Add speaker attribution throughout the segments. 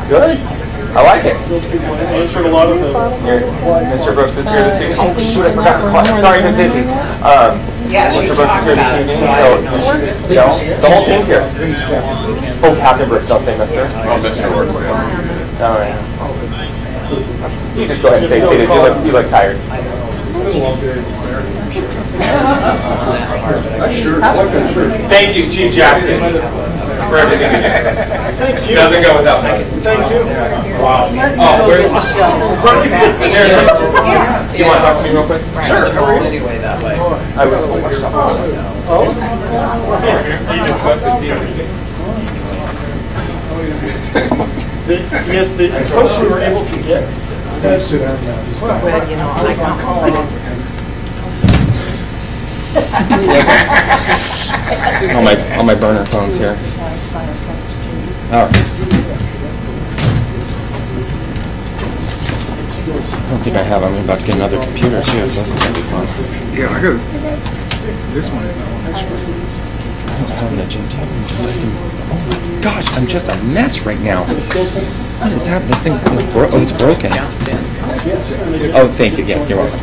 Speaker 1: Good. I like it.
Speaker 2: Answered a lot of the...
Speaker 1: Mr. Brooks is here this evening. Oh, shoot, I forgot to call. I'm sorry, I've been busy. Mr. Brooks is here this evening, so the whole team's here. Oh, Captain Brooks, don't say Mr.
Speaker 3: Oh, Mr. Brooks, yeah.
Speaker 1: All right. You just go ahead and stay seated. You look tired. Thank you, Chief Jackson, for everything you do.
Speaker 2: Thank you.
Speaker 1: Doesn't go without me.
Speaker 2: Thank you.
Speaker 1: Wow. Oh, where's do you want to talk to me real quick?
Speaker 4: Sure. Anyway, that way.
Speaker 1: I was washed up.
Speaker 2: Yes, the folks we were able to get.
Speaker 5: Sit down now.
Speaker 4: Well, you know, I
Speaker 1: All my burner phones here. All right. I don't think I have. I'm about to get another computer too, so this is gonna be fun.
Speaker 5: Yeah, I got this one.
Speaker 1: I don't have an agenda. Oh gosh, I'm just a mess right now. What is happening? This thing is it's broken. Oh, thank you. Yes, you're welcome.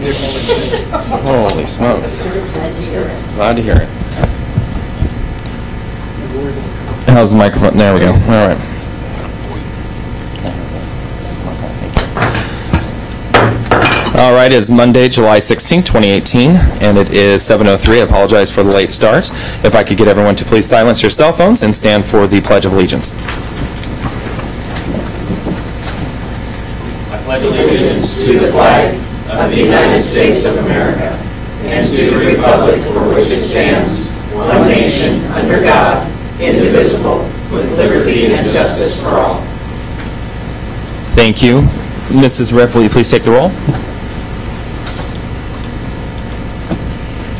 Speaker 1: Holy smokes! Glad to hear it. How's the microphone? There we go. All right. All right, it's Monday, July 16, 2018, and it is 7:03. I apologize for the late start. If I could get everyone to please silence your cell phones and stand for the Pledge of Allegiance. I pledge allegiance
Speaker 6: to the flag of the United States of America and to the republic for which it stands, one nation, under God, indivisible, with liberty and justice for all.
Speaker 1: Thank you. Mrs. Rip, will you please take the roll?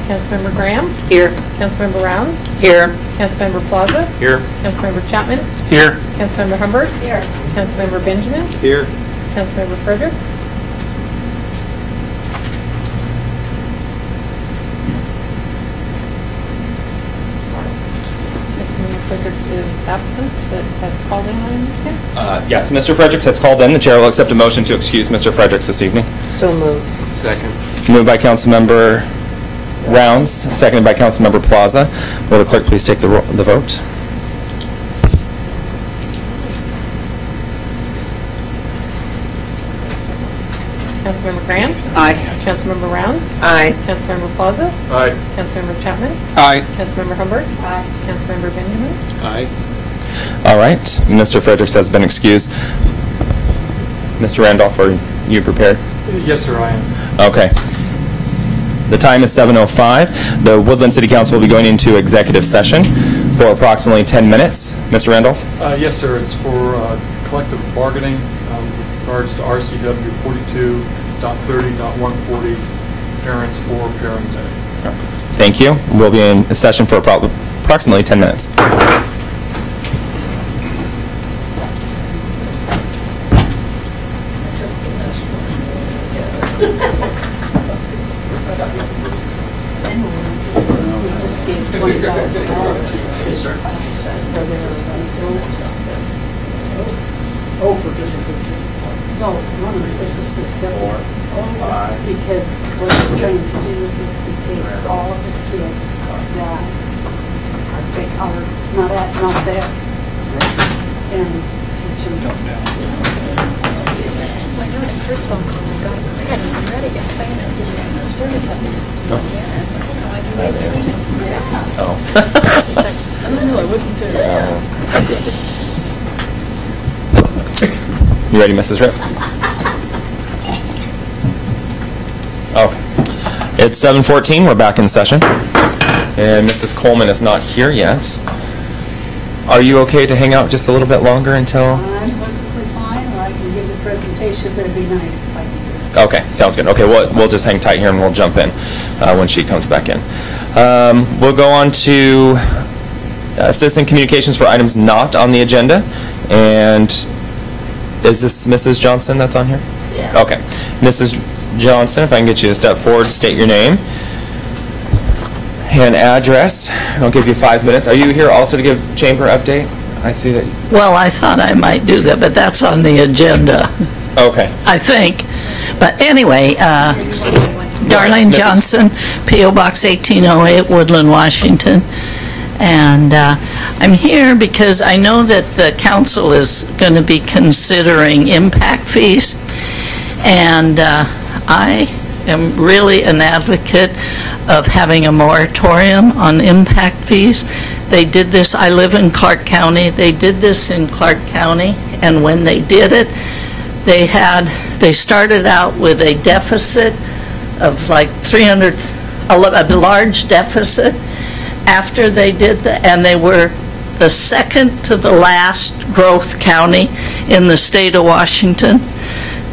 Speaker 7: Councilmember Graham?
Speaker 4: Here.
Speaker 7: Councilmember Rounds?
Speaker 4: Here.
Speaker 7: Councilmember Plaza?
Speaker 3: Here.
Speaker 7: Councilmember Chapman?
Speaker 3: Here.
Speaker 7: Councilmember Humbert? Here. Councilmember Benjamin?
Speaker 3: Here.
Speaker 7: Councilmember Fredericks? Councilmember Fredericks is absent, but has called in, I understand.
Speaker 1: Yes, Mr. Fredericks has called in. The chair will accept a motion to excuse Mr. Fredericks this evening.
Speaker 4: So moved.
Speaker 3: Second.
Speaker 1: Moved by Councilmember Rounds, seconded by Councilmember Plaza. Will the clerk please take the vote?
Speaker 7: Councilmember Graham?
Speaker 4: Aye.
Speaker 7: Councilmember Rounds?
Speaker 4: Aye.
Speaker 7: Councilmember Plaza?
Speaker 3: Aye.
Speaker 7: Councilmember Chapman?
Speaker 3: Aye.
Speaker 7: Councilmember Humbert? Aye. Councilmember Benjamin?
Speaker 3: Aye.
Speaker 1: All right, Mr. Fredericks has been excused. Mr. Randolph, are you prepared?
Speaker 2: Yes, sir, I am.
Speaker 1: Okay. The time is 7:05. The Woodland City Council will be going into executive session for approximately 10 minutes. Mr. Randolph?
Speaker 2: Yes, sir, it's for collective bargaining with regards to RCW 42.30.140, parents for parents A.
Speaker 1: Thank you. We'll be in a session for approximately 10 minutes.
Speaker 8: Oh, for different things. No, this is what's different. Because what it's trying to do is to take all the kids that are not there and teach them.
Speaker 9: Well, I know that first phone call I got, I hadn't even read it yet because I didn't have service up there. Yeah, I was like, oh, I can read it.
Speaker 1: Oh.
Speaker 9: I don't know, I wasn't there.
Speaker 1: You ready, Mrs. Rip? Okay. It's 7:14. We're back in session. And Mrs. Coleman is not here yet. Are you okay to hang out just a little bit longer until?
Speaker 8: I'm perfectly fine, or I can give the presentation, but it'd be nice if I could do it.
Speaker 1: Okay, sounds good. Okay, we'll just hang tight here and we'll jump in when she comes back in. We'll go on to citizen communications for items not on the agenda. And is this Mrs. Johnson that's on here?
Speaker 8: Yeah.
Speaker 1: Okay. Mrs. Johnson, if I can get you to step forward, state your name and address. I'll give you 5 minutes. Are you here also to give chamber update? I see that.
Speaker 10: Well, I thought I might do that, but that's on the agenda,
Speaker 1: Okay.
Speaker 10: I think. But anyway, Darlene Johnson, P.O. Box 1808, Woodland, Washington. And I'm here because I know that the council is going to be considering impact fees. And I am really an advocate of having a moratorium on impact fees. They did this, I live in Clark County, they did this in Clark County, and when they did it, they started out with a deficit of like 300, a large deficit after they did that, and they were the second to the last growth county in the state of Washington.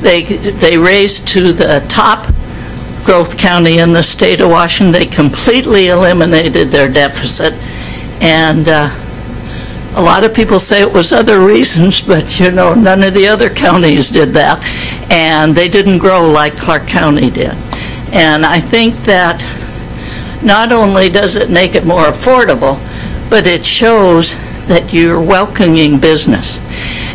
Speaker 10: They raised to the top growth county in the state of Washington. They completely eliminated their deficit. And a lot of people say it was other reasons, but you know, none of the other counties did that. And they didn't grow like Clark County did. And I think that not only does it make it more affordable, but it shows that you're welcoming business.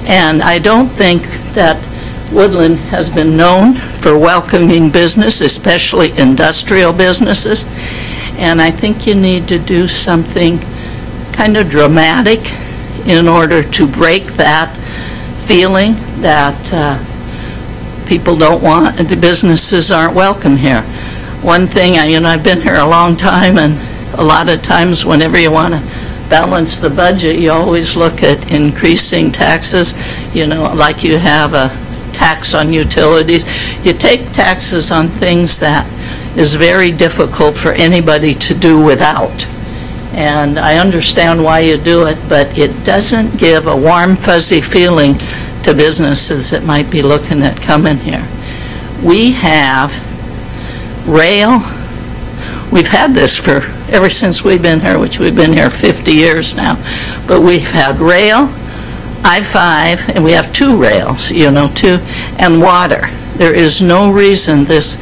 Speaker 10: And I don't think that Woodland has been known for welcoming business, especially industrial businesses. And I think you need to do something kind of dramatic in order to break that feeling that people don't want, the businesses aren't welcome here. One thing, I've been here a long time, and a lot of times whenever you want to balance the budget, you always look at increasing taxes, like you have a tax on utilities. You take taxes on things that is very difficult for anybody to do without. And I understand why you do it, but it doesn't give a warm, fuzzy feeling to businesses that might be looking at coming here. We have rail. We've had this for ever since we've been here, which we've been here 50 years now. But we've had rail, I-5, and we have 2 rails, 2, and water. There is no reason this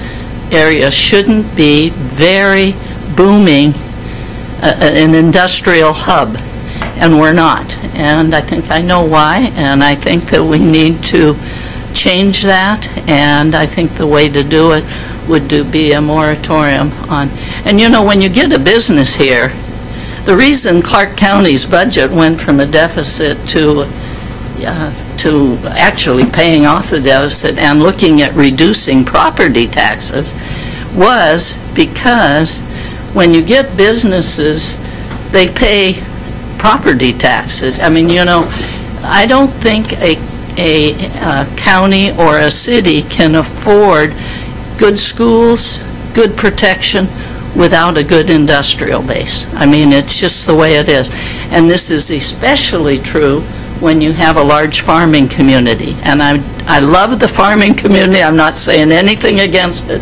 Speaker 10: area shouldn't be very booming, an industrial hub, and we're not. And I think I know why, and I think that we need to change that, and I think the way to do it would be a moratorium on. And when you get a business here, the reason Clark County's budget went from a deficit to actually paying off the deficit and looking at reducing property taxes was because when you get businesses, they pay property taxes. I don't think a county or a city can afford good schools, good protection, without a good industrial base. It's just the way it is. And this is especially true when you have a large farming community. And I love the farming community. I'm not saying anything against it,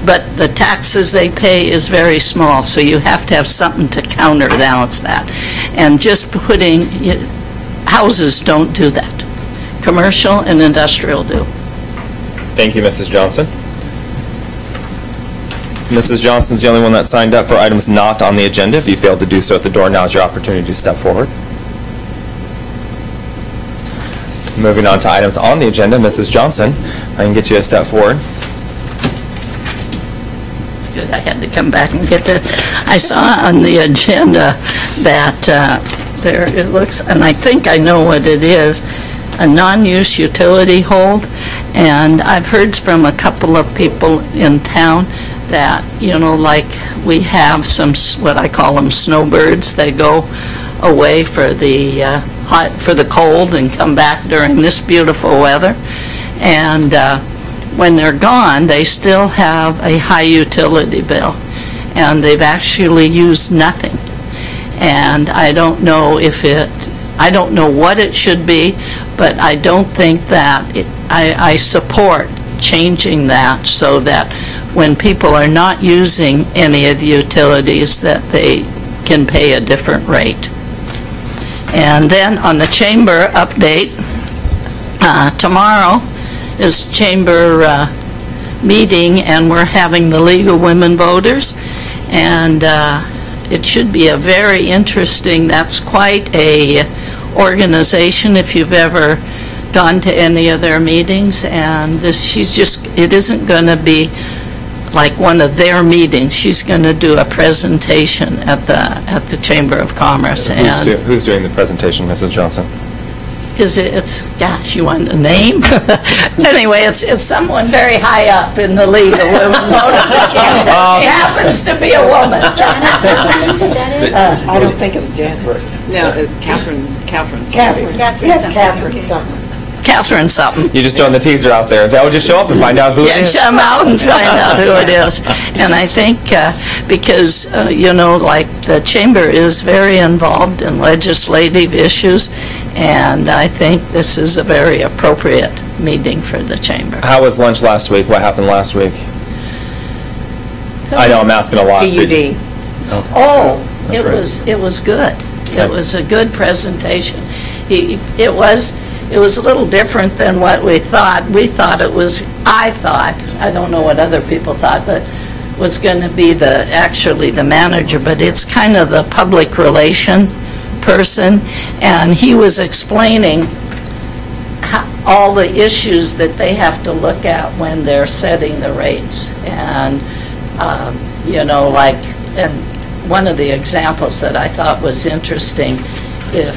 Speaker 10: but the taxes they pay is very small, so you have to have something to counterbalance that. And just putting, houses don't do that. Commercial and industrial do.
Speaker 1: Thank you, Mrs. Johnson. Mrs. Johnson's the only one that signed up for items not on the agenda. If you failed to do so at the door, now is your opportunity to step forward. Moving on to items on the agenda, Mrs. Johnson, I can get you a step forward.
Speaker 10: Good, I had to come back and get this. I saw on the agenda that there it looks, and I think I know what it is, a non-use utility hold. And I've heard from a couple of people in town that, like we have some, what I call them snowbirds. They go away for the cold and come back during this beautiful weather. And when they're gone, they still have a high utility bill. And they've actually used nothing. And I don't know I don't know what it should be, but I don't think that I support changing that so that when people are not using any of the utilities that they can pay a different rate. And then on the chamber update, tomorrow is chamber meeting, and we're having the League of Women Voters, and it should be a very interesting, that's quite a organization if you've ever gone to any of their meetings, and it isn't going to be like one of their meetings. She's going to do a presentation at the Chamber of Commerce.
Speaker 1: Who's doing the presentation, Mrs. Johnson?
Speaker 10: Gosh, you want a name? Anyway, it's someone very high up in the League of Women Voters of Canada. She happens to be a woman.
Speaker 4: I don't think it was Janet. No, Catherine something. Yes, Catherine something.
Speaker 10: Catherine something.
Speaker 1: You're just throwing the teaser out there. Say, just show up and find out who it is.
Speaker 10: Yeah, come out and find out who it is. And I think because, like the Chamber is very involved in legislative issues, and I think this is a very appropriate meeting for the Chamber.
Speaker 1: How was lunch last week? What happened last week? I know I'm asking a lot.
Speaker 4: PUD.
Speaker 10: It was good. It was a good presentation. It was a little different than what we thought. I don't know what other people thought, but was going to be actually the manager, but it's kind of the public relation person, and he was explaining all the issues that they have to look at when they're setting the rates. And, and one of the examples that I thought was interesting, if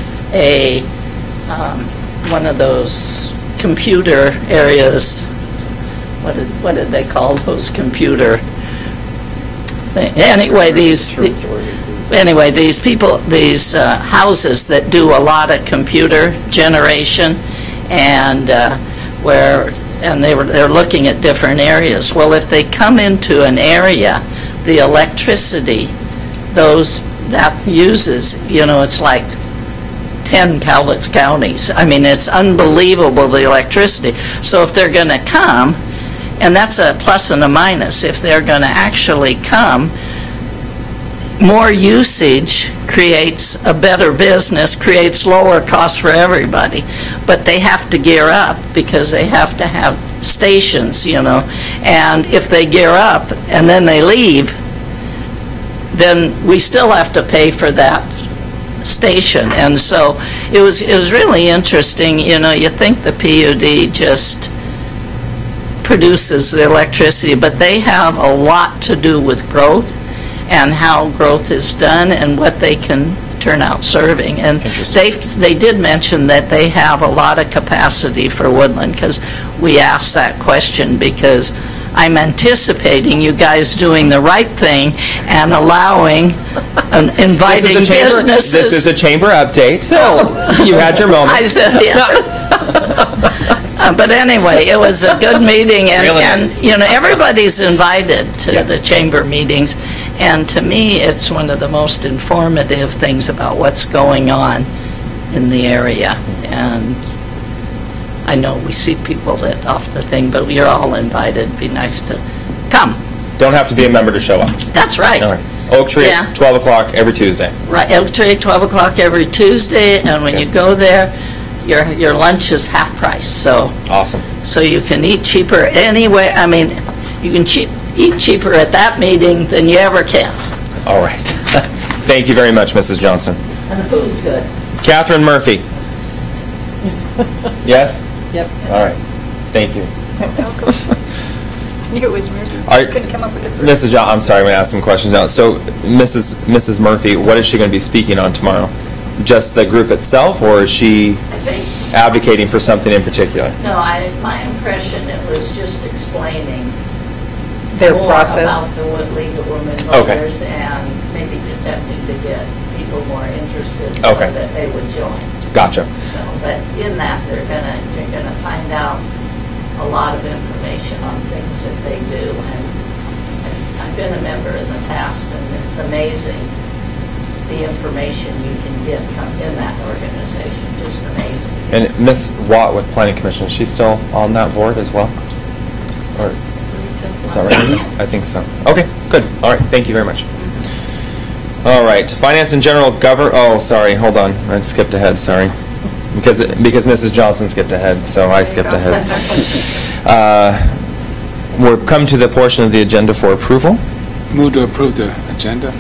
Speaker 10: one of those computer areas, what did they call those computer things? Anyway, these houses that do a lot of computer generation, and they're looking at different areas. Well, if they come into an area, the electricity that uses, it's like 10 Cowlitz counties. I mean, it's unbelievable, the electricity. So if they're going to come, and that's a plus and a minus, if they're going to actually come, more usage creates a better business, creates lower costs for everybody. But they have to gear up because they have to have stations, And if they gear up and then they leave, then we still have to pay for that station. And so it was really interesting. You think the PUD just produces the electricity, but they have a lot to do with growth and how growth is done and what they can turn out serving. And they did mention that they have a lot of capacity for Woodland, because we asked that question because I'm anticipating you guys doing the right thing and allowing and inviting businesses.
Speaker 1: This is a Chamber update. You had your moment.
Speaker 10: I said, yeah. But anyway, it was a good meeting, and everybody's invited to the Chamber meetings, and to me, it's one of the most informative things about what's going on in the area. And I know we see people that off the thing, but you're all invited. It'd be nice to come.
Speaker 1: Don't have to be a member to show up.
Speaker 10: That's right.
Speaker 1: All right. Oak Tree at 12 o'clock every Tuesday.
Speaker 10: Right, Oak Tree at 12 o'clock every Tuesday, and when you go there, your lunch is half price. So
Speaker 1: awesome.
Speaker 10: So you can eat cheaper anywhere. I mean, you can eat cheaper at that meeting than you ever can.
Speaker 1: All right. Thank you very much, Mrs. Johnson.
Speaker 10: And the food's good.
Speaker 1: Catherine Murphy. Yes?
Speaker 7: Yep.
Speaker 1: All right. Thank you.
Speaker 9: I knew it was Murphy. I couldn't come up with the first.
Speaker 1: Mrs. I'm sorry, I'm going to ask some questions now. So, Mrs. Murphy, what is she going to be speaking on tomorrow? Just the group itself, or is she advocating for something in particular?
Speaker 10: No, my impression, it was just explaining
Speaker 4: their
Speaker 10: more
Speaker 4: process
Speaker 10: about the League of Women Voters, and maybe attempting to get people more interested so that they would join.
Speaker 1: Gotcha.
Speaker 10: So, but in that, you're gonna find out a lot of information on things that they do, and I've been a member in the past, and it's amazing the information you can get from in that organization. Just amazing.
Speaker 1: And Ms. Watt with Planning Commission, is she still on that board as well? Or is that right? I think so. Okay, good. All right, thank you very much. All right, Finance and General oh, sorry, hold on. I skipped ahead, sorry. Because Mrs. Johnson skipped ahead, so I skipped ahead. We've come to the portion of the agenda for approval.
Speaker 5: Move to approve the agenda.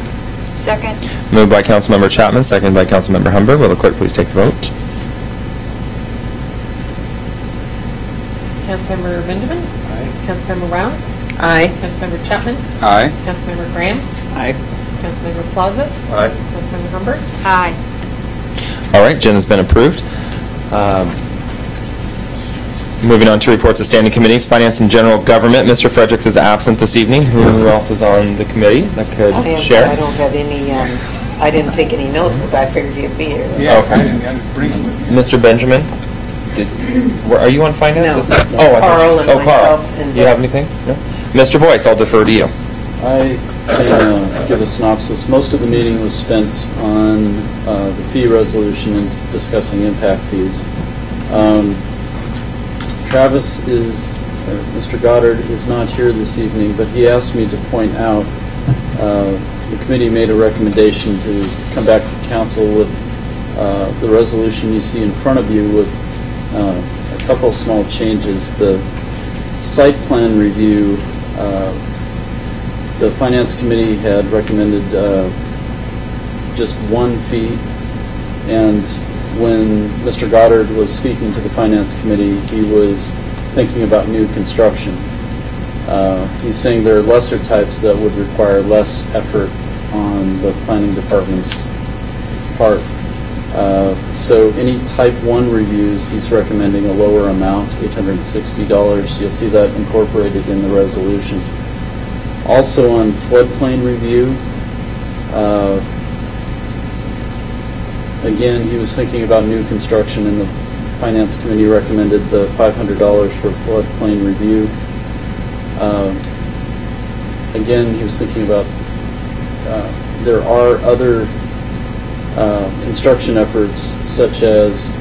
Speaker 9: Second.
Speaker 1: Moved by Councilmember Chapman, seconded by Councilmember Humber. Will the clerk please take the vote?
Speaker 7: Councilmember Benjamin.
Speaker 2: Aye.
Speaker 7: Councilmember Rounds.
Speaker 4: Aye.
Speaker 7: Councilmember Chapman.
Speaker 5: Aye.
Speaker 7: Councilmember Graham.
Speaker 4: Aye.
Speaker 7: Councilmember Plaza.
Speaker 2: Aye.
Speaker 7: Councilmember Humbert.
Speaker 9: Aye.
Speaker 1: All right, agenda's been approved. Moving on to reports of standing committees, Finance and General Government. Mr. Fredericks is absent this evening. Who else is on the committee that could share?
Speaker 4: I don't have any, I didn't take any notes because I figured you'd be here.
Speaker 5: Yeah,
Speaker 1: Okay.
Speaker 5: I didn't bring them with me.
Speaker 1: Mr. Benjamin, are you on finance?
Speaker 4: No.
Speaker 1: Oh, I thought
Speaker 4: Carl
Speaker 1: you-
Speaker 4: and
Speaker 1: oh, Carl.
Speaker 4: myself and
Speaker 1: You have anything? No? Mr. Boyce, I'll defer to you.
Speaker 11: I can give a synopsis. Most of the meeting was spent on the fee resolution and discussing impact fees. Travis Mr. Goddard is not here this evening, but he asked me to point out the committee made a recommendation to come back to council with the resolution you see in front of you with a couple small changes. The site plan review, the Finance Committee had recommended just one fee, and when Mr. Goddard was speaking to the Finance Committee, he was thinking about new construction. He's saying there are lesser types that would require less effort on the planning department's part. So any type 1 reviews, he's recommending a lower amount, $860. You'll see that incorporated in the resolution. Also on floodplain review, again, he was thinking about new construction, and the Finance Committee recommended the $500 for floodplain review. Again, he was thinking about, there are other construction efforts, such as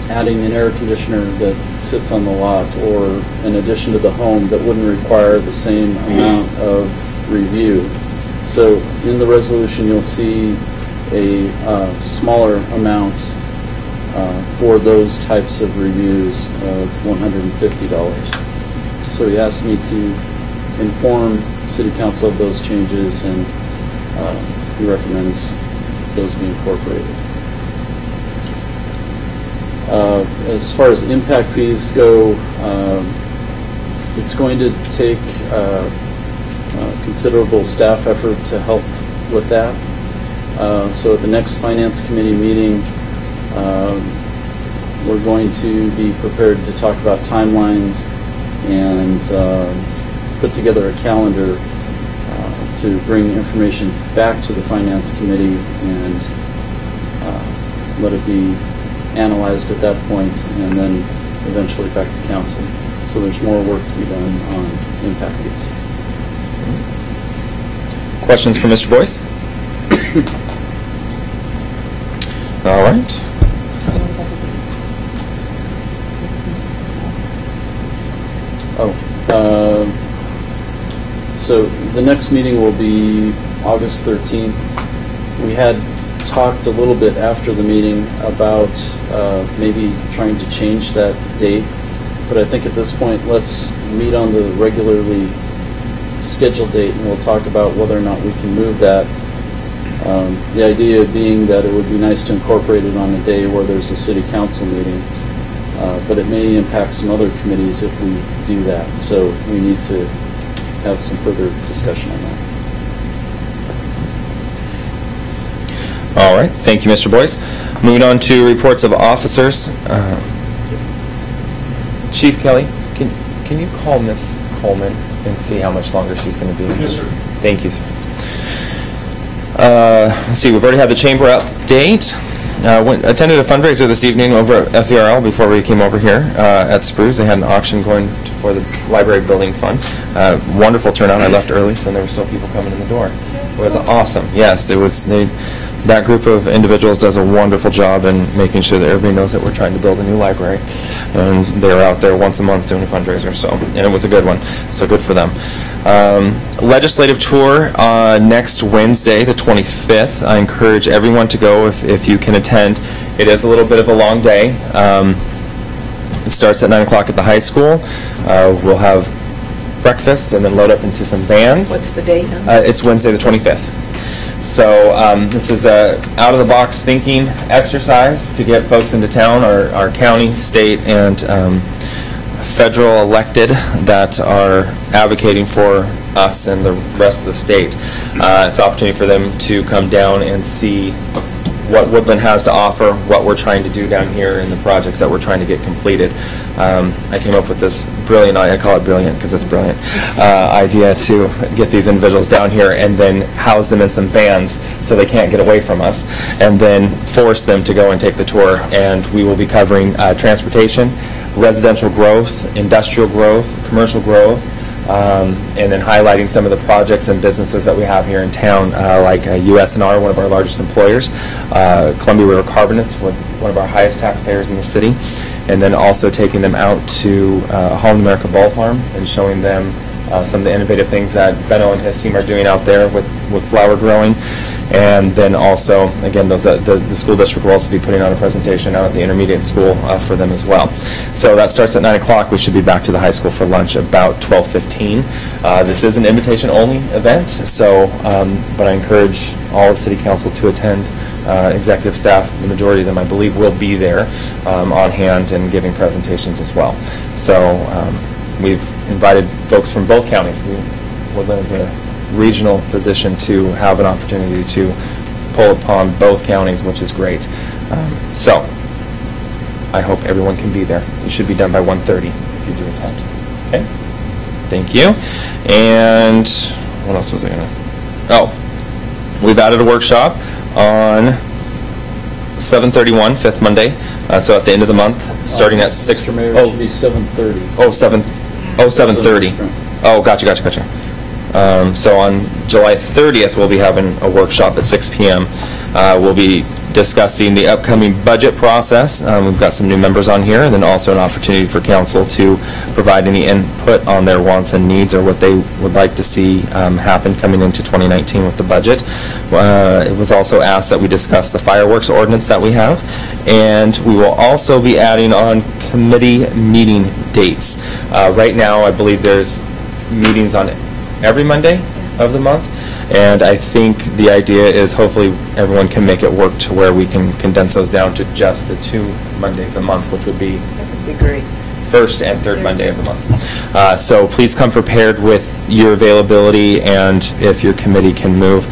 Speaker 11: adding an air conditioner that sits on the lot, or an addition to the home that wouldn't require the same amount of review. So in the resolution, you'll see a smaller amount for those types of reviews of $150. So he asked me to inform City Council of those changes, and he recommends those be incorporated. As far as impact fees go, it's going to take considerable staff effort to help with that. So at the next Finance Committee meeting, we're going to be prepared to talk about timelines and put together a calendar to bring information back to the Finance Committee and let it be analyzed at that point, and then eventually back to council. So there's more work to be done on impact fees.
Speaker 1: Questions for Mr. Boyce? All right.
Speaker 11: So the next meeting will be August 13th. We had talked a little bit after the meeting about maybe trying to change that date, but I think at this point, let's meet on the regularly scheduled date, and we'll talk about whether or not we can move that. The idea being that it would be nice to incorporate it on a day where there's a city council meeting, but it may impact some other committees if we do that. So we need to have some further discussion on that.
Speaker 1: All right. Thank you, Mr. Boyce. Moving on to reports of officers. Chief Kelly, can you call Miss Coleman and see how much longer she's going to be?
Speaker 2: Yes, sir.
Speaker 1: Thank you, sir. Let's see, we've already had the chamber update. Attended a fundraiser this evening over at FERL before we came over here at Spruce. They had an auction going for the library building fund. Wonderful turnout. I left early, so there were still people coming in the door. It was awesome. Yes, it was. That group of individuals does a wonderful job in making sure that everybody knows that we're trying to build a new library. And they're out there once a month doing a fundraiser, and it was a good one. So good for them. Legislative tour next Wednesday, the 25th. I encourage everyone to go if you can attend. It is a little bit of a long day. It starts at 9 o'clock at the high school. We'll have breakfast and then load up into some bands.
Speaker 4: What's the date?
Speaker 1: It's Wednesday the 25th. So this is a out-of-the-box thinking exercise to get folks into town, our county, state, and federal elected that are advocating for us and the rest of the state. It's an opportunity for them to come down and see what Woodland has to offer, what we're trying to do down here, and the projects that we're trying to get completed. I came up with this brilliant, I call it brilliant because it's brilliant, idea to get these individuals down here and then house them in some vans so they can't get away from us, and then force them to go and take the tour. And we will be covering transportation, residential growth, industrial growth, commercial growth, and then highlighting some of the projects and businesses that we have here in town, like USNR, one of our largest employers, Columbia River Carbonates, one of our highest taxpayers in the city, and then also taking them out to Holland America Ball Farm and showing them some of the innovative things that Benno and his team are doing out there with flower growing. And then also, again, the school district will also be putting on a presentation out at the intermediate school for them as well. So that starts at 9 o'clock. We should be back to the high school for lunch about 12:15. This is an invitation-only event, so but I encourage all of City Council to attend. Executive staff, the majority of them, I believe, will be there on hand and giving presentations as well. So we've invited folks from both counties. Woodland is a regional position to have an opportunity to pull upon both counties, which is great. So I hope everyone can be there. You should be done by 1:30 if you do attend. Okay? Thank you. And what else was I going to... Oh, we've added a workshop on 7/31, 5th Monday. So at the end of the month, starting at 6.
Speaker 11: Mr. Mayor, it should be 7:30.
Speaker 1: Oh, 7:30. Oh, gotcha. So on July 30th, we'll be having a workshop at 6 p.m. We'll be discussing the upcoming budget process. We've got some new members on here, and then also an opportunity for council to provide any input on their wants and needs or what they would like to see happen coming into 2019 with the budget. It was also asked that we discuss the fireworks ordinance that we have, and we will also be adding on committee meeting dates. Right now, I believe there's meetings on every Monday of the month, and I think the idea is hopefully everyone can make it work to where we can condense those down to just the 2 Mondays a month, which would be
Speaker 4: great.
Speaker 1: First and third Monday of the month. So please come prepared with your availability and if your committee can move.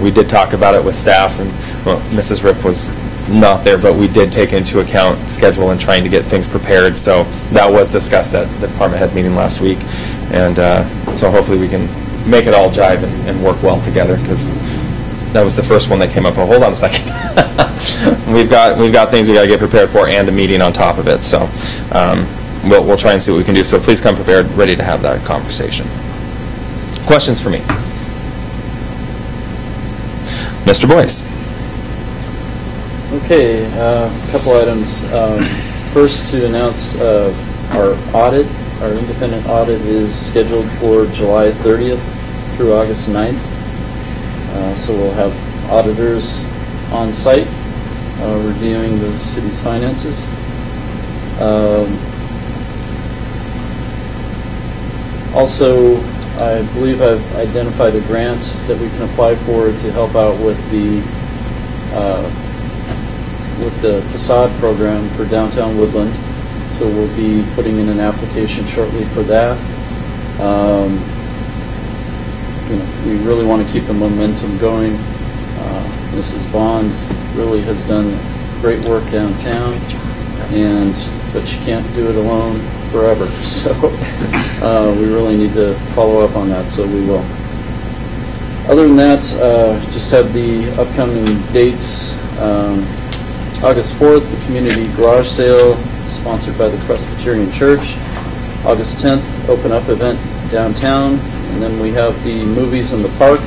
Speaker 1: We did talk about it with staff, and well, Mrs. Rip was not there, but we did take into account schedule and trying to get things prepared. So that was discussed at the department head meeting last week, and so hopefully we can make it all jive and work well together, because that was the first one that came up. Oh, hold on a second. we've got things we got to get prepared for, and a meeting on top of it. So we'll try and see what we can do. So please come prepared, ready to have that conversation. Questions for me, Mr. Boyce?
Speaker 11: Okay, a couple items. First, to announce our audit. Our independent audit is scheduled for July 30th through August 9th. So we'll have auditors on site reviewing the city's finances. Also, I believe I've identified a grant that we can apply for to help out with the facade program for downtown Woodland. So we'll be putting in an application shortly for that. We really want to keep the momentum going. Mrs. Bond really has done great work downtown, but she can't do it alone forever. So we really need to follow up on that, so we will. Other than that, just have the upcoming dates. August 4th, the community garage sale, sponsored by the Presbyterian Church. August 10th, open up event downtown. And then we have the movies in the park,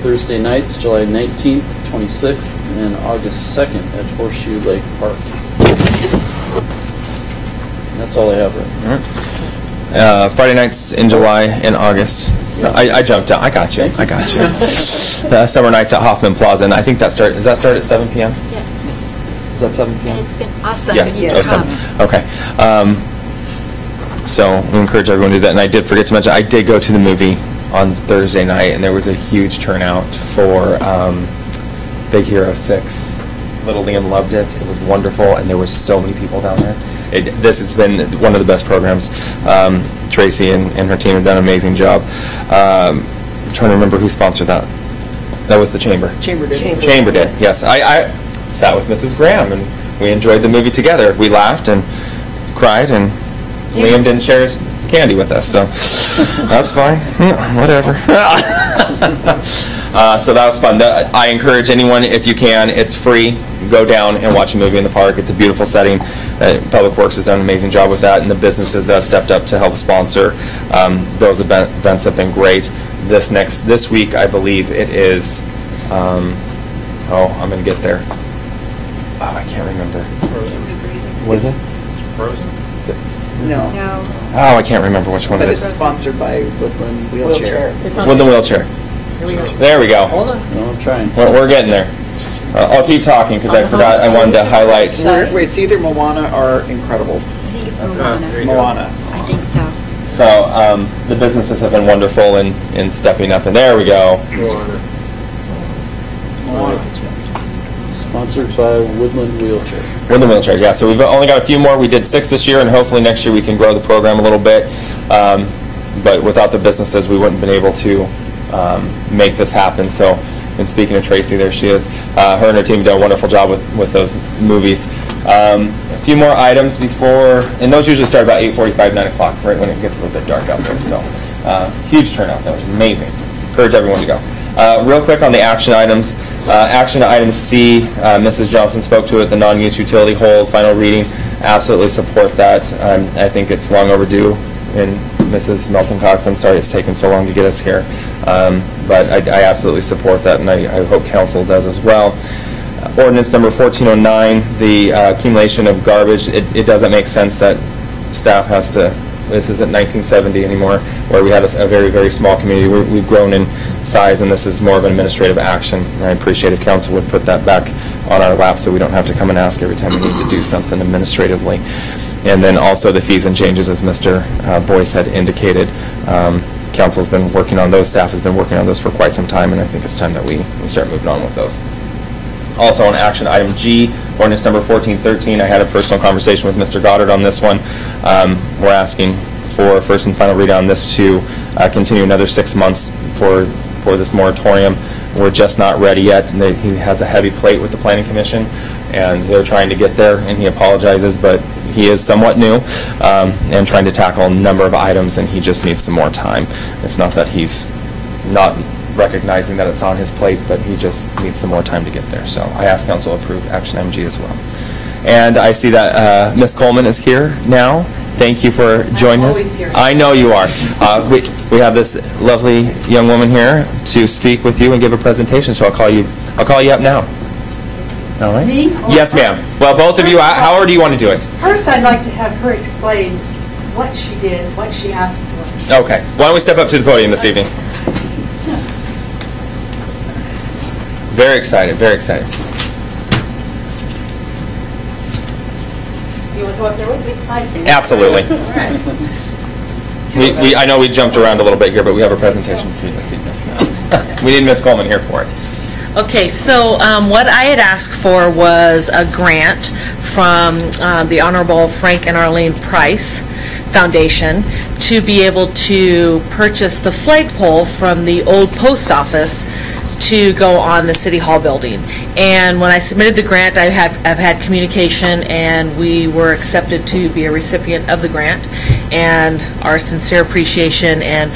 Speaker 11: Thursday nights, July 19th, 26th, and August 2nd at Horseshoe Lake Park. And that's all I have right now.
Speaker 1: Friday nights in July and August. I jumped out. I got you. Summer nights at Hoffman Plaza, and I think does that start at 7 p.m.?
Speaker 9: Yeah.
Speaker 1: Is that 7 p.m.?
Speaker 9: It's been awesome.
Speaker 1: Yes. Oh, 7. Okay. So we encourage everyone to do that. And I did forget to mention, I did go to the movie on Thursday night, and there was a huge turnout for Big Hero 6. Little Liam loved it. It was wonderful, and there were so many people down there. This has been one of the best programs. Tracy and her team have done an amazing job. I'm trying to remember who sponsored that. That was the Chamber.
Speaker 4: Chamber did.
Speaker 1: Chamber did, yes. I sat with Mrs. Graham, and we enjoyed the movie together. We laughed and cried, and Liam didn't share his candy with us, so that's fine. Yeah, whatever. So that was fun. I encourage anyone, if you can, it's free, go down and watch a movie in the park. It's a beautiful setting. Public Works has done an amazing job with that, and the businesses that have stepped up to help sponsor those events have been great. This week, I believe it is, I'm going to get there. Oh, I can't remember. What is it?
Speaker 2: Frozen?
Speaker 4: No.
Speaker 1: Oh, I can't remember which one
Speaker 4: But
Speaker 1: it
Speaker 4: it's
Speaker 1: is.
Speaker 4: sponsored by Woodland Wheelchair.
Speaker 1: Woodland Wheelchair. There we go.
Speaker 7: Hold on.
Speaker 11: No, I'm trying.
Speaker 1: We're getting there. I'll keep talking because I forgot. I wanted to highlight.
Speaker 4: It's either Moana or Incredibles.
Speaker 9: I think it's Moana.
Speaker 4: Moana.
Speaker 9: I think so.
Speaker 1: So the businesses have been wonderful in stepping up, and there we go.
Speaker 11: Sponsored by Woodland Wheelchair.
Speaker 1: Woodland Wheelchair, yeah. So we've only got a few more. We did 6 this year, and hopefully next year we can grow the program a little bit. But without the businesses, we wouldn't have been able to make this happen. So, and speaking of Tracy, there she is. Her and her team have done a wonderful job with those movies. A few more items before, and those usually start about 8:45, 9 o'clock, right when it gets a little bit dark out there. So, huge turnout. That was amazing. Encourage everyone to go. Real quick on the action items. Action item C, Mrs. Johnson spoke to it, the non-use utility hold, final reading. Absolutely support that. I think it's long overdue. And Mrs. Melton Cox, I'm sorry it's taken so long to get us here. But I absolutely support that, and I hope council does as well. Ordinance number 1409, the accumulation of garbage. It doesn't make sense that staff has to, this isn't 1970 anymore, where we had a very, very small community. We've grown in size, and this is more of an administrative action. And I appreciate if council would put that back on our lap so we don't have to come and ask every time we need to do something administratively. And then also the fees and changes, as Mr. Boyce had indicated. Council's been working on those, staff has been working on those for quite some time, and I think it's time that we start moving on with those. Also on action item G, ordinance number 1413, I had a personal conversation with Mr. Goddard on this one. We're asking for first and final read on this to continue another 6 months for this moratorium. We're just not ready yet. He has a heavy plate with the Planning Commission, and they're trying to get there, and he apologizes, but he is somewhat new and trying to tackle a number of items, and he just needs some more time. It's not that he's not recognizing that it's on his plate, but he just needs some more time to get there. So I ask council to approve action MG as well. And I see that Ms. Coleman is here now. Thank you for joining us. I know you are. We have this lovely young woman here to speak with you and give a presentation, so I'll call you up now. All right?
Speaker 8: Me?
Speaker 1: Yes, ma'am. Well, both of you, however do you want to do it?
Speaker 8: First, I'd like to have her explain what she did, what she asked for.
Speaker 1: Okay. Why don't we step up to the podium this evening? Very excited, very excited.
Speaker 8: You want to go up there with me?
Speaker 1: Absolutely.
Speaker 8: All right.
Speaker 1: I know we jumped around a little bit here, but we have a presentation for you this evening. We need Ms. Coleman here for it.
Speaker 12: Okay, so what I had asked for was a grant from the Honorable Frank and Arlene Price Foundation to be able to purchase the flagpole from the old post office to go on the City Hall building. And when I submitted the grant, I've had communication, and we were accepted to be a recipient of the grant, and our sincere appreciation and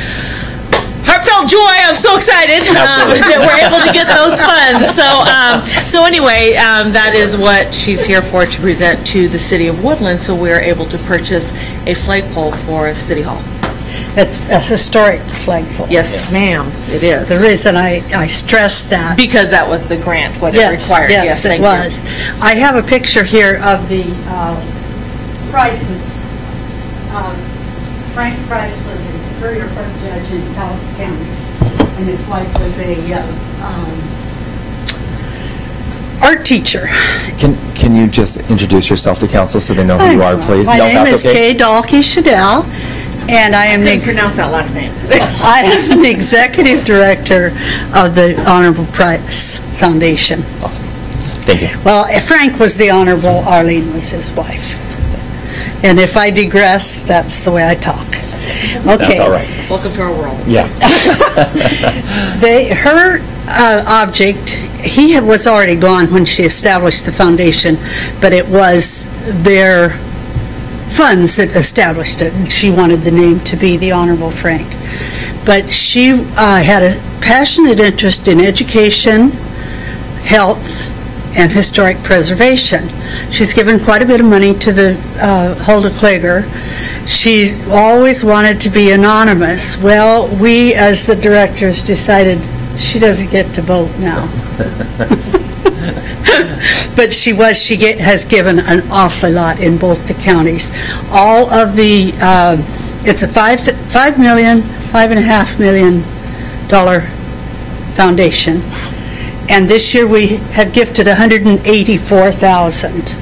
Speaker 12: heartfelt joy. I'm so excited that we're able to get those funds. So anyway, that is what she's here for, to present to the City of Woodland, so we're able to purchase a flagpole for City Hall.
Speaker 8: It's a historic flagpole.
Speaker 12: Yes, ma'am, it is.
Speaker 8: The reason I stress that.
Speaker 12: Because that was the grant, what it required.
Speaker 8: Yes,
Speaker 12: thank
Speaker 8: it was. I have a picture here of the Prices. Frank Price was a Superior Court judge in Dallas County, and his wife was a art teacher.
Speaker 1: Can you just introduce yourself to council so they know who you are, please?
Speaker 8: My name is Kay Dahlke-Shadell, and I am
Speaker 12: I couldn't pronounce that last name.
Speaker 8: I am the executive director of the Honorable Price Foundation.
Speaker 1: Awesome. Thank you.
Speaker 8: Well, Frank was the Honorable, Arlene was his wife. And if I digress, that's the way I talk. Okay.
Speaker 1: That's all right.
Speaker 12: Welcome to our world.
Speaker 1: Yeah.
Speaker 8: Her object, he was already gone when she established the foundation, but it was their funds that established it, and she wanted the name to be the Honorable Frank. But she had a passionate interest in education, health, and historic preservation. She's given quite a bit of money to the Hulda Klager. She always wanted to be anonymous. Well, we as the directors decided she doesn't get to vote now. But she has given an awfully lot in both the counties. All of the, it's a $5.5 million foundation. And this year we have gifted $184,000.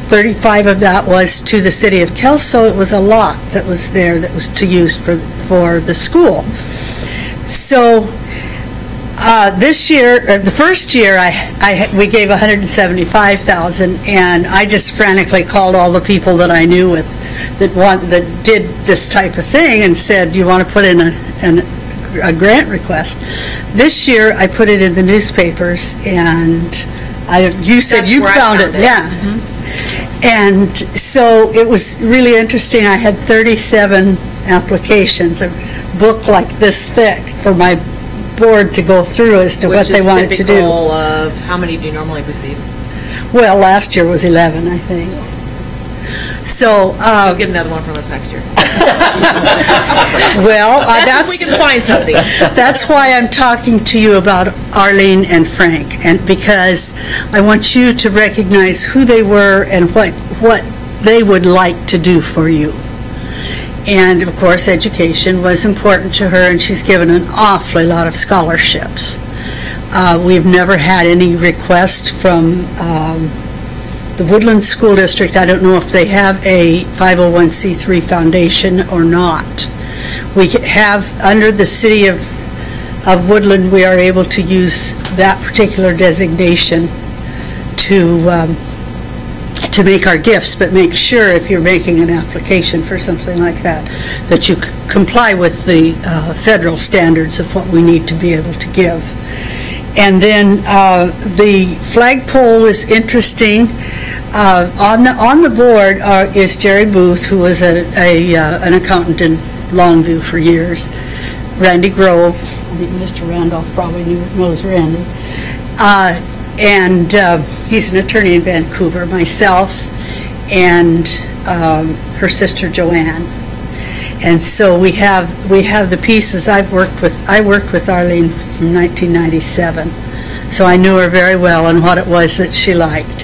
Speaker 8: 35 of that was to the city of Kelso. It was a lot that was there that was to use for the school. So this year, the first year, we gave $175,000, and I just frantically called all the people that I knew that did this type of thing and said, "You want to put in a grant request?" This year, I put it in the newspapers, and you said you found it, yeah. Mm-hmm. And so it was really interesting. I had 37 applications, a book like this thick for my board to go through as to what they wanted to do.
Speaker 12: Which is typical of, how many do you normally receive?
Speaker 8: Well, last year was 11, I think. So
Speaker 12: You'll get another one from us next year.
Speaker 8: Well,
Speaker 12: that's if we can find something.
Speaker 8: That's why I'm talking to you about Arlene and Frank, and because I want you to recognize who they were and what they would like to do for you. And of course, education was important to her, and she's given an awfully lot of scholarships. We've never had any request from the Woodland School District. I don't know if they have a 501c3 foundation or not. We have, under the city of Woodland, we are able to use that particular designation to make our gifts, but make sure if you're making an application for something like that, that you comply with the federal standards of what we need to be able to give. And then the flagpole is interesting. On the board is Jerry Booth, who was an accountant in Longview for years. Randy Grove, I think Mr. Randolph probably knows Randy. And he's an attorney in Vancouver. Myself and her sister Joanne. And so we have the pieces. I worked with Arlene from 1997, so I knew her very well and what it was that she liked.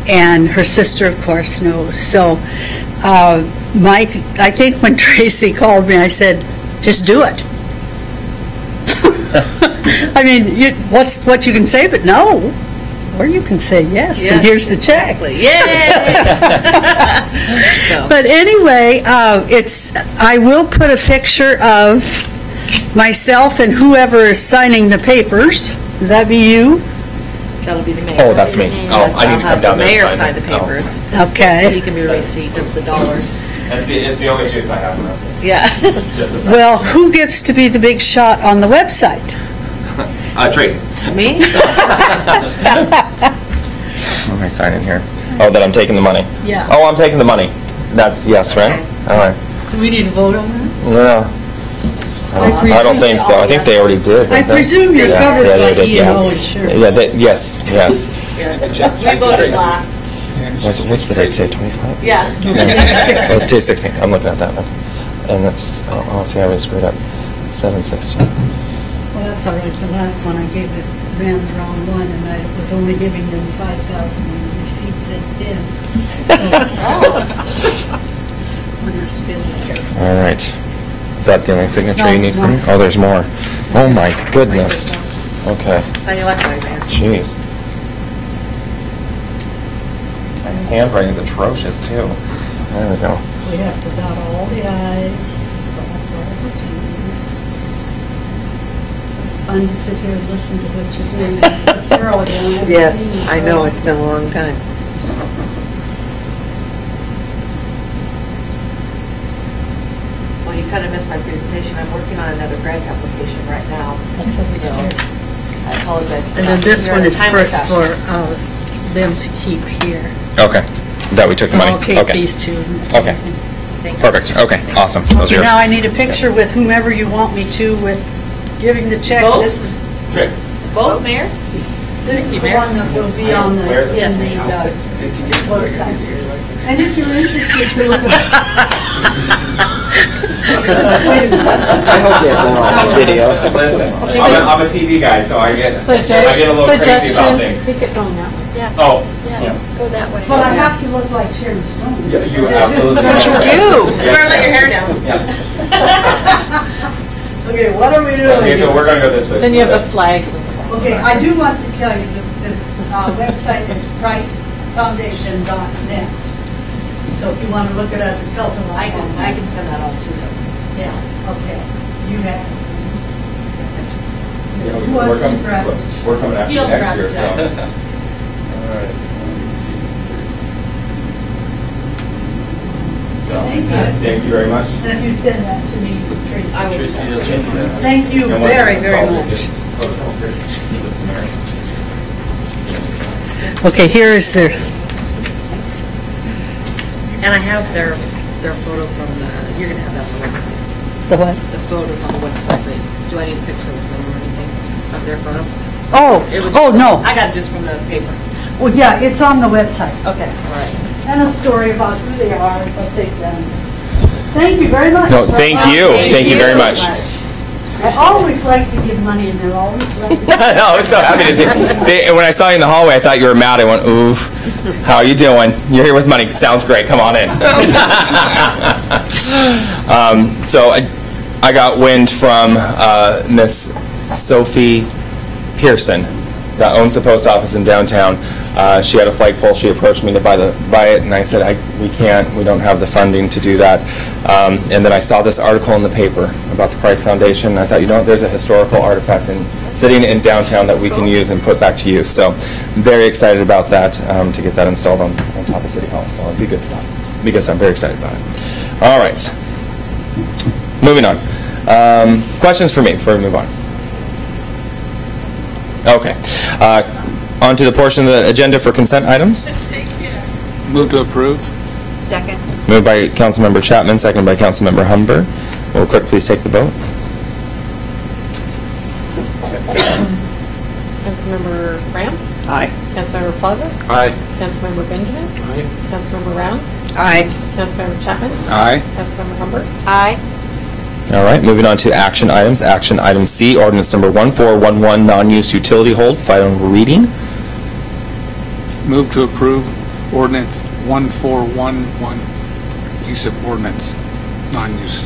Speaker 8: And her sister, of course, knows. So Mike, I think when Tracy called me, I said, "Just do it." I mean, what's what you can say but no, or you can say yes, and here's the check.
Speaker 12: Exactly. Yay! So.
Speaker 8: But anyway, I will put a picture of myself and whoever is signing the papers. Would that be you?
Speaker 12: That'll be the mayor.
Speaker 1: Oh, that's me.
Speaker 12: Yes,
Speaker 1: I need to come down there and
Speaker 12: mayor
Speaker 1: sign
Speaker 12: sign the
Speaker 1: it.
Speaker 12: papers.
Speaker 8: Okay.
Speaker 12: So he can be a receipt of the dollars.
Speaker 3: It's the only chase I have around here.
Speaker 12: Yeah.
Speaker 8: Well, who gets to be the big shot on the website?
Speaker 3: Tracy.
Speaker 12: Me?
Speaker 1: What am I signing here? Oh, that I'm taking the money.
Speaker 8: Yeah.
Speaker 1: Oh, I'm taking the money. That's yes, right? All right.
Speaker 8: Do we need to vote on that?
Speaker 1: No. I don't think so. I think they already did.
Speaker 8: I presume you're covered by
Speaker 1: they did,
Speaker 8: E&O insurance.
Speaker 1: Yeah, yes.
Speaker 12: We voted last.
Speaker 1: What's the date say? 25?
Speaker 12: Yeah.
Speaker 1: Oh, day 16th. I'm looking at that one. And that's, oh, see, I already screwed up. 7/16.
Speaker 8: Well, that's all right. The last one I gave it ran the wrong one, and I was only giving them 5,000 when the receipt said 10. We must be there.
Speaker 1: All right. Is that the only signature you need from me? Oh, there's more. Oh my goodness. Okay.
Speaker 12: Sign your electronic there.
Speaker 1: Jeez. My handwriting is atrocious too. There we go.
Speaker 8: We have to dot all the I's, cross all the T's. That's fun to sit here and listen to what you're doing. I said, Carol, you know, I've
Speaker 4: Yes,
Speaker 8: seen you
Speaker 4: I know, it's been a long time.
Speaker 12: Well, you kind of missed my presentation. I'm working on another grant application right now.
Speaker 8: That's what we
Speaker 12: So,
Speaker 8: said.
Speaker 12: I apologize for
Speaker 8: And
Speaker 12: not
Speaker 8: then this
Speaker 12: being
Speaker 8: one
Speaker 12: here in
Speaker 8: is
Speaker 12: a timely fashion.
Speaker 8: for them to keep here.
Speaker 1: Okay. That we took the
Speaker 8: So
Speaker 1: money.
Speaker 8: I'll take
Speaker 1: Okay.
Speaker 8: these two.
Speaker 1: Okay. Perfect. Okay. Awesome. Those are
Speaker 8: Okay,
Speaker 1: yours.
Speaker 8: now I need a picture with whomever you want me to with giving the check.
Speaker 12: Both?
Speaker 8: This is,
Speaker 3: Trick.
Speaker 12: Both, Mayor?
Speaker 8: this is
Speaker 12: you,
Speaker 8: the
Speaker 12: Mayor.
Speaker 8: one that will be on the, in the website. And if you're interested to look at. Wait a minute.
Speaker 1: I hope you have that on video.
Speaker 3: Listen, I'm a TV guy, so I get a little crazy about things.
Speaker 7: Take it going that way.
Speaker 9: Yeah,
Speaker 3: Oh,
Speaker 9: yeah, go that way.
Speaker 8: But I have to look like Sharon Stone.
Speaker 3: yeah, you absolutely.
Speaker 8: But you
Speaker 3: do.
Speaker 12: You better let your hair down.
Speaker 3: Yeah.
Speaker 8: Okay, what are we doing?
Speaker 3: Okay, so we're gonna go this way.
Speaker 7: Then you have the flags.
Speaker 8: Okay, I do want to tell you, the website is pricefoundation.net. So if you want to look it up, it tells them.
Speaker 12: I can send that all to them.
Speaker 8: Yeah, okay. You have.
Speaker 3: Yeah,
Speaker 8: Who wants to grab it?
Speaker 3: We're coming after
Speaker 12: You
Speaker 3: you
Speaker 12: don't
Speaker 3: next
Speaker 12: grab
Speaker 3: year,
Speaker 12: it,
Speaker 3: so.
Speaker 8: Thank you.
Speaker 3: Thank you very much.
Speaker 8: And if you'd send that to me, Tracy.
Speaker 12: I will.
Speaker 8: Thank you
Speaker 3: And once
Speaker 8: very,
Speaker 3: it's
Speaker 8: very
Speaker 3: solved, we'll
Speaker 8: much.
Speaker 3: just- Give this to Mary.
Speaker 8: Okay, here is the,
Speaker 12: And I have their photo from the, you're gonna have that on the website.
Speaker 8: the what?
Speaker 12: The photos on the website. Do I need a picture of them or anything of their photo? It was
Speaker 8: Oh, no.
Speaker 12: I got it just from the paper.
Speaker 8: Well, yeah, it's on the website.
Speaker 12: Okay, all right.
Speaker 8: And a story about who they are, what they've done. Thank you very much.
Speaker 1: No, thank you. Thank you very much.
Speaker 8: I always like to give money, and they're always like.
Speaker 1: No, I was so happy to see. See, and when I saw you in the hallway, I thought you were mad. I went, oof. How you doing? You're here with money. Sounds great. Come on in. So I got wind from Miss Sophie Pearson that owns the post office in downtown. She had a flagpole. She approached me to buy it, and I said, we don't have the funding to do that. And then I saw this article in the paper about the Price Foundation. And I thought, there's a historical artifact sitting in downtown that we can use and put back to use. So I'm very excited about that, to get that installed on top of City Hall. So it'll be good stuff. Because I'm very excited about it. All right. Moving on. Questions for me before we move on? Okay. On to the portion of the agenda for consent items.
Speaker 5: Move to approve.
Speaker 9: Second.
Speaker 1: Moved by Councilmember Chapman, seconded by Councilmember Humber. Will the clerk please take the vote?
Speaker 7: Councilmember Graham?
Speaker 4: Aye.
Speaker 7: Councilmember Plaza?
Speaker 5: Aye.
Speaker 7: Councilmember Benjamin?
Speaker 5: Aye.
Speaker 7: Councilmember Rounds?
Speaker 4: Aye.
Speaker 7: Councilmember Chapman?
Speaker 5: Aye.
Speaker 7: Councilmember Humber?
Speaker 9: Aye.
Speaker 1: All right, moving on to action items. Action item C, ordinance number 1411, non-use utility hold, final reading.
Speaker 5: Move to approve ordinance 1411, use of ordinance, non-use.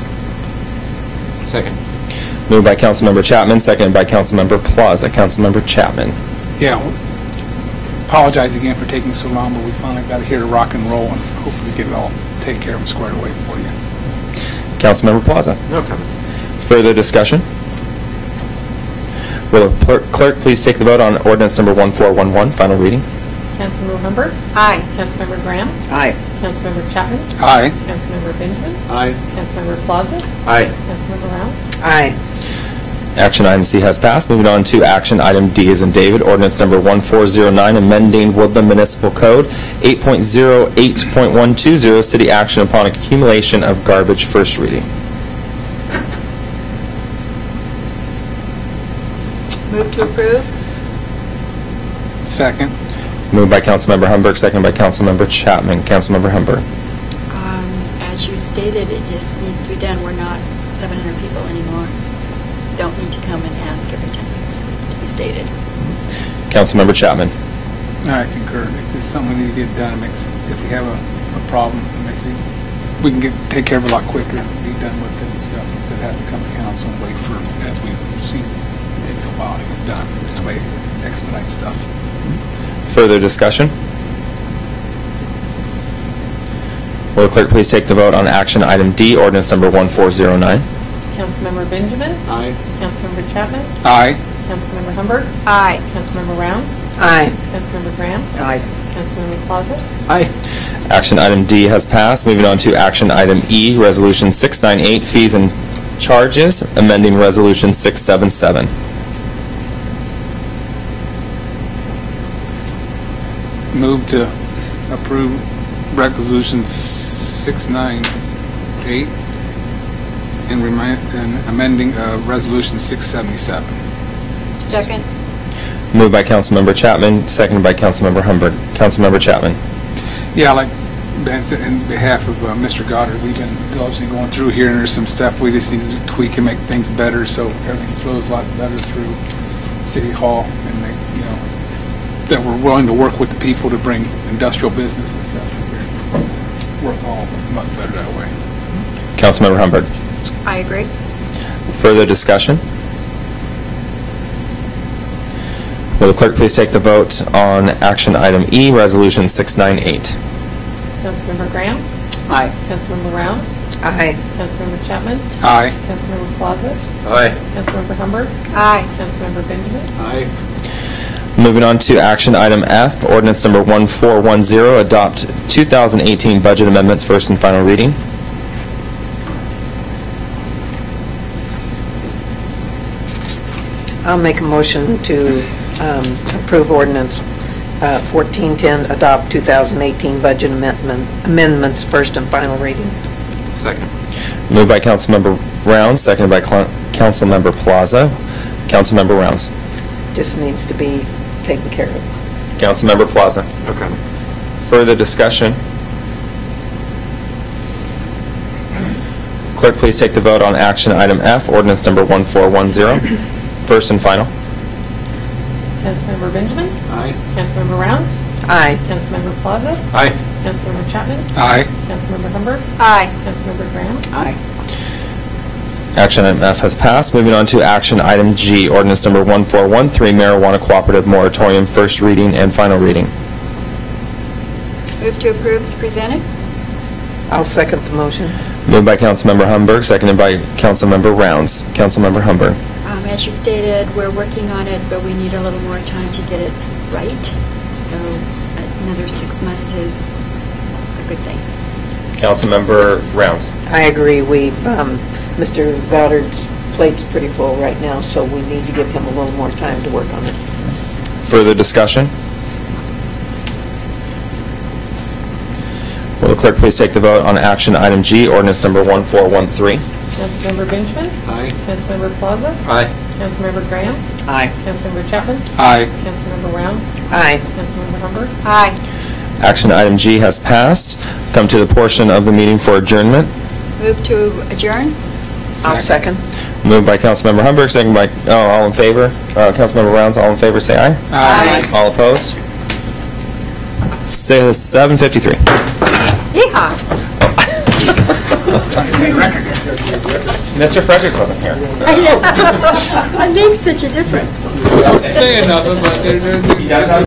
Speaker 5: Second.
Speaker 1: Moved by Councilmember Chapman, seconded by Councilmember Plaza. Councilmember Chapman.
Speaker 5: Yeah, apologize again for taking so long, but we finally got it here to rock and roll, and hopefully we get it all taken care of and squared away for you.
Speaker 1: Councilmember Plaza.
Speaker 5: No comment.
Speaker 1: Further discussion? Will the clerk please take the vote on ordinance number 1411, final reading?
Speaker 7: Councilmember Humber?
Speaker 9: Aye.
Speaker 7: Councilmember Graham?
Speaker 4: Aye.
Speaker 7: Councilmember Chapman?
Speaker 5: Aye.
Speaker 7: Councilmember Benjamin?
Speaker 5: Aye.
Speaker 7: Councilmember Plaza?
Speaker 5: Aye.
Speaker 7: Councilmember Rounds?
Speaker 4: Aye.
Speaker 1: Action item C has passed. Moving on to action item D as in David, ordinance number 1409, amending Woodland Municipal Code 8.08.120, city action upon accumulation of garbage, first reading.
Speaker 9: Move to approve?
Speaker 5: Second.
Speaker 1: Moved by Councilmember Humber, seconded by Councilmember Chapman. Councilmember Humber.
Speaker 9: As you stated, this needs to be done. We're not 700 people anymore. Don't need to come and ask every time. It needs to be stated.
Speaker 1: Councilmember Chapman.
Speaker 5: I concur. It's just something we need to get done. It makes, if we have a problem, it makes it, we can take care of it a lot quicker and be done with it and stuff, instead of having to come to council and wait for, as we've seen, it takes a while to get done. This way, expedite stuff.
Speaker 1: Further discussion? Will the clerk please take the vote on action item D, ordinance number 1409?
Speaker 7: Councilmember Benjamin?
Speaker 5: Aye.
Speaker 7: Councilmember Chapman?
Speaker 5: Aye.
Speaker 7: Councilmember Humbert.
Speaker 9: Aye.
Speaker 7: Councilmember Rounds.
Speaker 4: Aye.
Speaker 7: Councilmember Graham.
Speaker 4: Aye.
Speaker 7: Councilmember Plaza.
Speaker 5: Aye.
Speaker 1: Action item D has passed. Moving on to action item E, Resolution 698, fees and charges, amending Resolution 677.
Speaker 5: Move to approve Resolution 698 and amending Resolution 677.
Speaker 9: Second.
Speaker 1: Moved by Councilmember Chapman, seconded by Councilmember Humbert. Councilmember Chapman.
Speaker 5: Yeah, like Ben said, in behalf of Mr. Goddard, we've been diligently going through here, and there's some stuff we just need to tweak and make things better so everything flows a lot better through City Hall, and make, that we're willing to work with the people to bring industrial business and stuff here. Work all much better that way.
Speaker 1: Councilmember Humbert.
Speaker 9: I agree.
Speaker 1: Further discussion? Will the clerk please take the vote on action item E, Resolution 698?
Speaker 7: Councilmember Graham.
Speaker 4: Aye.
Speaker 7: Councilmember Rounds.
Speaker 4: Aye.
Speaker 7: Councilmember Chapman.
Speaker 5: Aye.
Speaker 7: Councilmember Plaza.
Speaker 1: Aye.
Speaker 7: Councilmember Humbert.
Speaker 9: Aye.
Speaker 7: Councilmember Benjamin.
Speaker 5: Aye.
Speaker 1: Moving on to action item F, ordinance number 1410, adopt 2018 budget amendments, first and final reading.
Speaker 4: I'll make a motion to approve ordinance 1410, adopt 2018 budget amendments, first and final reading.
Speaker 5: Second.
Speaker 1: Moved by Councilmember Rounds, seconded by Councilmember Plaza. Councilmember Rounds.
Speaker 4: This needs to be taken care of.
Speaker 1: Councilmember Plaza.
Speaker 5: Okay.
Speaker 1: Further discussion? Clerk, please take the vote on action item F, ordinance number 1410, first and final.
Speaker 7: Councilmember Benjamin.
Speaker 5: Aye.
Speaker 7: Councilmember Rounds.
Speaker 4: Aye.
Speaker 7: Councilmember Plaza.
Speaker 5: Aye.
Speaker 7: Councilmember Chapman.
Speaker 5: Aye.
Speaker 7: Councilmember Humbert.
Speaker 9: Aye.
Speaker 7: Councilmember Graham.
Speaker 4: Aye.
Speaker 1: Action item F has passed. Moving on to action item G, ordinance number 1413, marijuana cooperative moratorium, first reading and final reading.
Speaker 9: Move to approve as presented.
Speaker 4: I'll second the motion.
Speaker 1: Moved by Councilmember Humbert, seconded by Councilmember Rounds. Councilmember Humbert.
Speaker 9: As you stated, we're working on it, but we need a little more time to get it right. So another 6 months is a good thing.
Speaker 1: Councilmember Rounds.
Speaker 4: I agree. Mr. Goddard's plate's pretty full right now, so we need to give him a little more time to work on it.
Speaker 1: Further discussion? Will the clerk please take the vote on action item G, ordinance number 1413?
Speaker 7: Councilmember Benjamin.
Speaker 5: Aye.
Speaker 7: Councilmember Plaza.
Speaker 5: Aye.
Speaker 7: Councilmember Graham.
Speaker 4: Aye.
Speaker 7: Councilmember Chapman.
Speaker 5: Aye.
Speaker 7: Councilmember Rounds.
Speaker 4: Aye.
Speaker 7: Councilmember Humbert.
Speaker 9: Aye.
Speaker 1: Action item G has passed. Come to the portion of the meeting for adjournment.
Speaker 9: Move to adjourn.
Speaker 4: I'll second.
Speaker 1: Moved by Councilmember Humbert, second by, all in favor? Councilmember Rounds, all in favor, say aye.
Speaker 9: Aye.
Speaker 1: All opposed? 7:53.
Speaker 9: Yeehaw.
Speaker 1: Mr. Fredericks wasn't here.
Speaker 9: I know. It makes such a difference.
Speaker 5: Saying nothing, but
Speaker 3: He does have